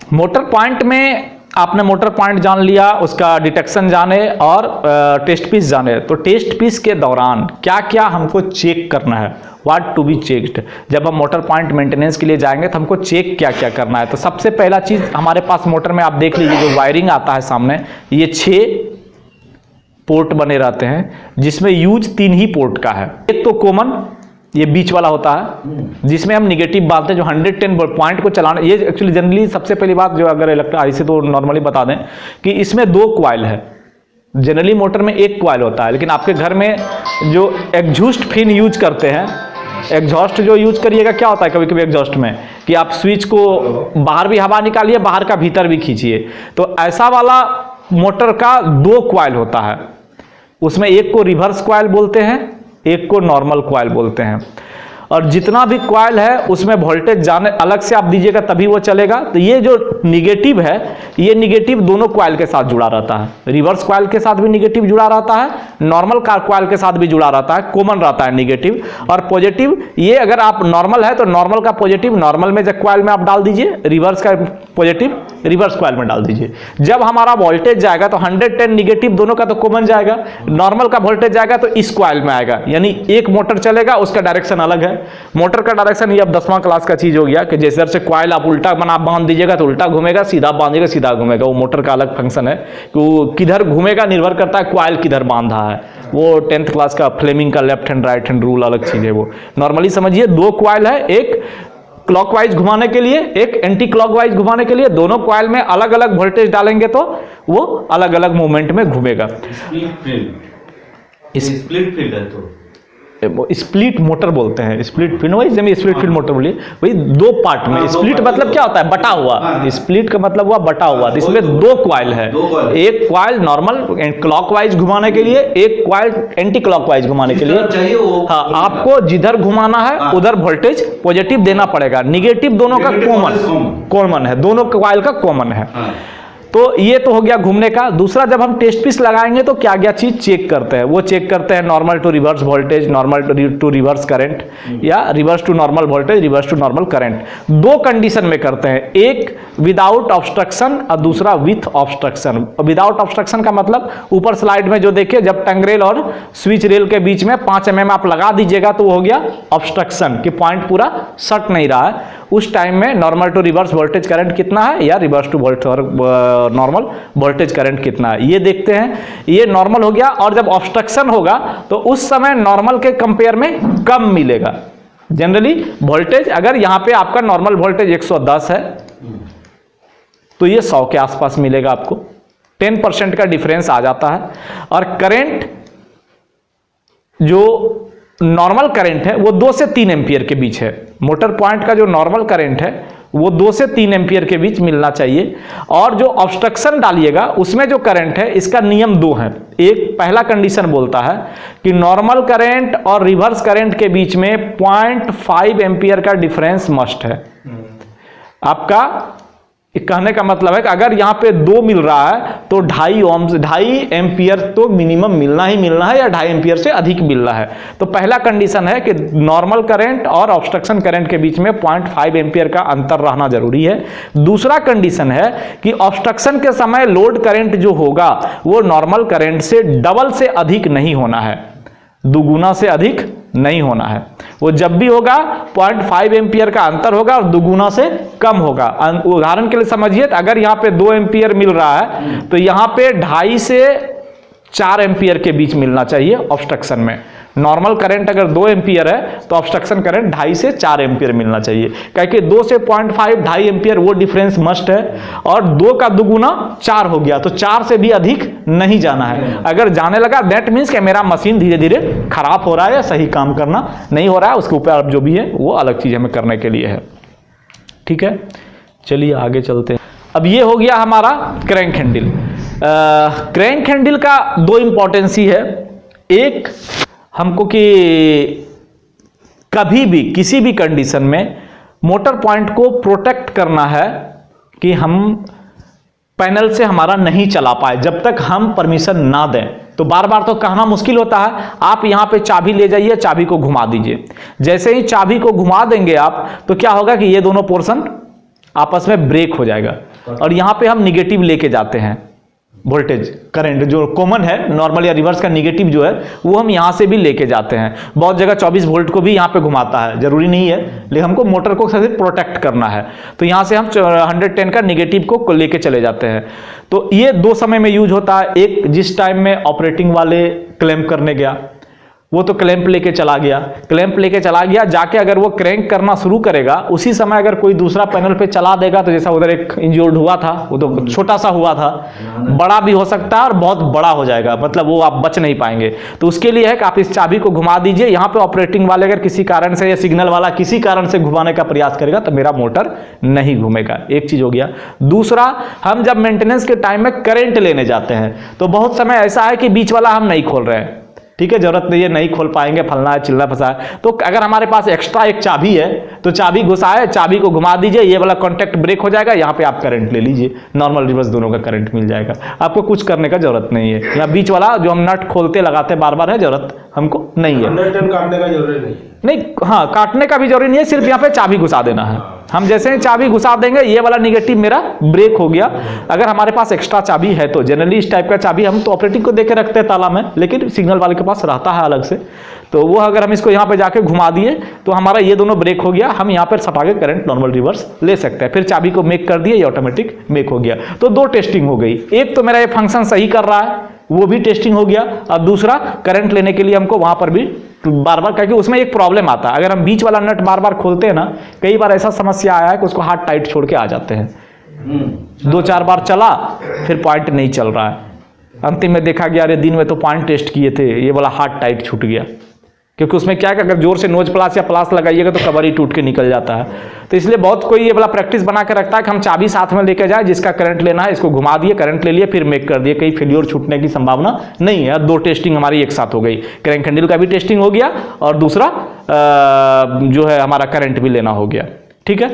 Motor point में आपने motor point जान लिया, उसका डिटेक्शन जाने और टेस्ट पीस जाने। तो टेस्ट पीस के दौरान क्या क्या हमको चेक करना है, व्हाट टू बी चेक्ड। जब हम मोटर पॉइंट मेंटेनेंस के लिए जाएंगे तो हमको चेक क्या क्या करना है। तो सबसे पहला चीज़ हमारे पास मोटर में आप देख लीजिए, जो वायरिंग आता है सामने, ये 6 पोर्ट बने रहते हैं, जिसमें यूज 3 ही पोर्ट का है। एक तो कॉमन, ये बीच वाला होता है जिसमें हम निगेटिव बांधते हैं, जो 110 पॉइंट को चलाना। ये एक्चुअली जनरली सबसे पहली बात जो अगर इलेक्ट्रिक से तो नॉर्मली बता दें कि इसमें 2 कॉइल है। जनरली मोटर में 1 कॉइल होता है, लेकिन आपके घर में जो एग्जॉस्ट फैन यूज करते हैं, एग्जॉस्ट जो यूज करिएगा, क्या होता है कभी कभी एग्जॉस्ट में कि आप स्विच को बाहर भी हवा निकालिए, बाहर का भीतर भी खींचिए। तो ऐसा वाला मोटर का 2 कॉइल होता है, उसमें एक को रिवर्स कॉइल बोलते हैं, एक को नॉर्मल कॉइल बोलते हैं। और जितना भी कॉइल है उसमें वोल्टेज जाने अलग से आप दीजिएगा तभी वो चलेगा। तो ये जो निगेटिव है, ये निगेटिव दोनों कॉइल के साथ जुड़ा रहता है। रिवर्स कॉइल के साथ भी निगेटिव जुड़ा रहता है, नॉर्मल कॉइल के साथ भी जुड़ा रहता है, कॉमन रहता है निगेटिव। और पॉजिटिव, ये अगर आप नॉर्मल है तो नॉर्मल का पॉजिटिव नॉर्मल में जब कॉइल में आप डाल दीजिए, रिवर्स का पॉजिटिव रिवर्स कॉइल में डाल दीजिए। जब हमारा वोल्टेज जाएगा तो 110 निगेटिव दोनों का तो कॉमन जाएगा, नॉर्मल का वोल्टेज जाएगा तो इस कॉइल में आएगा। यानी एक मोटर चलेगा, उसका डायरेक्शन अलग है। मोटर का डायरेक्शन ये अब 10वां क्लास का चीज हो गया कि जैसे से कॉइल आप उल्टा बना बांध दीजिएगा तो उल्टा घूमेगा, सीधा बांधिएगा सीधा घूमेगा। वो मोटर का अलग फंक्शन है कि वो किधर घूमेगा निर्भर करता है कॉइल किधर बांधा है। वो 10th क्लास का फ्लेमिंग का left hand right hand rule अलग चीज है। वो नॉर्मली समझिए 2 कॉइल है, एक क्लॉकवाइज घुमाने के लिए, एक एंटी क्लॉकवाइज घुमाने के लिए। दोनों कॉइल में अलग अलग वोल्टेज डालेंगे तो वो अलग अलग मूवमेंट में घूमेगा। स्प्लिट फील्ड है तो स्प्लिट मोटर बोलते हैं, स्प्लिट फील्ड। वही जब स्प्लिट फील्ड मोटर बोलिए, वही 2 पार्ट में। स्प्लिट मतलब क्या होता है, बटा हुआ। स्प्लिट का मतलब हुआ बटा हुआ। तो इसमें 2 कॉइल है, एक कॉइल नॉर्मल क्लॉकवाइज घुमाने के लिए, एक कॉइल एंटी क्लॉकवाइज घुमाने के लिए। हाँ, आपको जिधर घुमाना है उधर वोल्टेज पॉजिटिव देना पड़ेगा। निगेटिव दोनों का कॉमन है, दोनों कॉइल का कॉमन है। तो ये तो हो गया घूमने का। दूसरा, जब हम टेस्ट पीस लगाएंगे तो क्या क्या चीज चेक करते हैं, वो चेक करते हैं normal to reverse voltage, normal to reverse current, या reverse to normal voltage, reverse to normal current. 2 condition में करते हैं, एक विदाउट ऑब्स्ट्रक्शन और दूसरा विथ ऑब्स्ट्रक्शन। विदाउट ऑब्स्ट्रक्शन का मतलब ऊपर स्लाइड में जो देखिए, जब टंग रेल और स्विच रेल के बीच में 5 mm आप लगा दीजिएगा तो वो हो गया ऑब्स्ट्रक्शन, कि पॉइंट पूरा सट नहीं रहा है। उस टाइम में normal to reverse voltage current कितना है या reverse to normal voltage current कितना है, ये देखते हैं। ये नॉर्मल हो गया। और जब ऑब्स्ट्रक्शन होगा तो उस समय नॉर्मल के कंपेयर में कम मिलेगा। जनरली वोल्टेज, अगर यहां पे आपका नॉर्मल वोल्टेज 110 है तो ये 100 के आसपास मिलेगा आपको। 10% का डिफरेंस आ जाता है। और करंट, जो नॉर्मल करंट है वो 2 से 3 एम्पियर के बीच है। मोटर पॉइंट का जो नॉर्मल करंट है वो 2 से 3 एम्पियर के बीच मिलना चाहिए। और जो ऑब्स्ट्रक्शन डालिएगा उसमें जो करंट है, इसका नियम 2 है। एक पहला कंडीशन बोलता है कि नॉर्मल करंट और रिवर्स करंट के बीच में 0.5 एम्पियर का डिफरेंस मस्ट है। आपका कहने का मतलब है कि अगर यहां पे 2 मिल रहा है तो 2.5 एम्पियर तो मिनिमम मिलना ही मिलना है, या 2.5 एम्पियर से अधिक मिल रहा है। तो पहला कंडीशन है कि नॉर्मल करंट और ऑब्स्ट्रक्शन करंट के बीच में 0.5 एम्पियर का अंतर रहना जरूरी है। दूसरा कंडीशन है कि ऑब्स्ट्रक्शन के समय लोड करंट जो होगा वो नॉर्मल करंट से डबल से अधिक नहीं होना है, दुगुना से अधिक नहीं होना है। वो जब भी होगा 0.5 एम्पियर का अंतर होगा और दुगुना से कम होगा। उदाहरण के लिए समझिए, अगर यहां पे 2 एम्पियर मिल रहा है तो यहां पे 2.5 से 4 एम्पियर के बीच मिलना चाहिए ऑब्स्ट्रक्शन में। नॉर्मल करंट अगर 2 एम्पियर है तो ऑब्स्ट्रक्शन करंट 2.5 से 4 एम्पियर मिलना चाहिए। क्योंकि 2 से 0.5 2.5 एम्पियर वो डिफरेंस मस्ट है। और 2 का दुगुना 4 हो गया, तो 4 से भी अधिक नहीं जाना है। अगर जाने लगा दैट मीन्स कि मेरा मशीन धीरे धीरे खराब हो रहा है या सही काम करना नहीं हो रहा है। उसके ऊपर जो भी है वो अलग चीज हमें करने के लिए है। ठीक है, चलिए आगे चलते हैं। अब ये हो गया हमारा क्रैंक हैंडल। क्रैंक हैंडल का 2 इंपॉर्टेंसी है। एक, हमको कि कभी भी किसी भी कंडीशन में मोटर पॉइंट को प्रोटेक्ट करना है कि हम पैनल से हमारा नहीं चला पाए जब तक हम परमिशन ना दें। तो बार बार तो कहना मुश्किल होता है। आप यहां पे चाबी ले जाइए, चाबी को घुमा दीजिए। जैसे ही चाबी को घुमा देंगे आप तो क्या होगा कि ये दोनों पोर्शन आपस में ब्रेक हो जाएगा। और यहाँ पे हम निगेटिव लेके जाते हैं, वोल्टेज करंट जो कॉमन है नॉर्मल या रिवर्स का निगेटिव जो है वो हम यहाँ से भी लेके जाते हैं। बहुत जगह 24 वोल्ट को भी यहाँ पे घुमाता है, जरूरी नहीं है, लेकिन हमको मोटर को सबसे प्रोटेक्ट करना है, तो यहाँ से हम 110 का निगेटिव को लेके चले जाते हैं। तो ये दो समय में यूज होता है, एक जिस टाइम में ऑपरेटिंग वाले क्लैंप करने गया, वो तो क्लैंप लेके चला गया, जाके अगर वो क्रैंक करना शुरू करेगा उसी समय अगर कोई दूसरा पैनल पे चला देगा, तो जैसा उधर एक इंजोर्ड हुआ था, वो तो छोटा सा हुआ था, बड़ा भी हो सकता है और बहुत बड़ा हो जाएगा, मतलब वो आप बच नहीं पाएंगे। तो उसके लिए है कि आप इस चाबी को घुमा दीजिए, यहाँ पे ऑपरेटिंग वाले अगर किसी कारण से या सिग्नल वाला किसी कारण से घुमाने का प्रयास करेगा तो मेरा मोटर नहीं घूमेगा। एक चीज हो गया। दूसरा, हम जब मेंटेनेंस के टाइम में करंट लेने जाते हैं तो बहुत समय ऐसा है कि बीच वाला हम नहीं खोल रहे हैं, ठीक है, जरूरत नहीं है, नहीं खोल पाएंगे, फलना है, चिल्ला फंसा है, तो अगर हमारे पास एक्स्ट्रा एक चाबी है तो चाबी घुसाए, चाबी को घुमा दीजिए, ये वाला कॉन्टैक्ट ब्रेक हो जाएगा, यहाँ पे आप करंट ले लीजिए, नॉर्मल रिवर्स दोनों का करंट मिल जाएगा, आपको कुछ करने का जरूरत नहीं है। यहाँ बीच वाला जो हम नट खोलते लगाते बार बार है, जरूरत हमको नहीं है, काटने का जरूरी नहीं, हाँ, काटने का भी जरूरी नहीं है, सिर्फ यहाँ पे चाबी घुसा देना है। हम जैसे ही चाबी घुसा देंगे ये वाला निगेटिव मेरा ब्रेक हो गया। अगर हमारे पास एक्स्ट्रा चाबी है तो जनरली इस टाइप का चाबी हम तो ऑपरेटिंग को देके रखते हैं ताला में, लेकिन सिग्नल वाले के पास रहता है अलग से, तो वो अगर हम इसको यहाँ पे जाके घुमा दिए तो हमारा ये दोनों ब्रेक हो गया, हम यहाँ पर सटा के करंट नॉर्मल रिवर्स ले सकते हैं। फिर चाबी को मेक कर दिए, ये ऑटोमेटिक मेक हो गया। तो दो टेस्टिंग हो गई, एक तो मेरा ये फंक्शन सही कर रहा है, वो भी टेस्टिंग हो गया, और दूसरा करंट लेने के लिए हमको वहां पर भी बार बार, क्योंकि उसमें एक प्रॉब्लम आता है, अगर हम बीच वाला नट बार बार खोलते हैं ना, कई बार ऐसा समस्या आया है कि उसको हाथ टाइट छोड़ के आ जाते हैं, 2-4 बार चला फिर पॉइंट नहीं चल रहा है, अंतिम में देखा गया अरे दिन में तो पॉइंट टेस्ट किए थे, ये वाला हाथ टाइट छूट गया, क्योंकि उसमें क्या है कि अगर जोर से नोज प्लास या प्लास लगाइएगा तो कवर ही टूट के निकल जाता है। तो इसलिए बहुत कोई ये वाला प्रैक्टिस बना के रखता है कि हम चाबी साथ में लेके जाए, जिसका करंट लेना है इसको घुमा दिए, करंट ले लिए, फिर मेक कर दिए, कहीं फेलियर छूटने की संभावना नहीं है। दो टेस्टिंग हमारी एक साथ हो गई, क्रैंक हैंडल का भी टेस्टिंग हो गया और दूसरा जो है हमारा करंट भी लेना हो गया, ठीक है।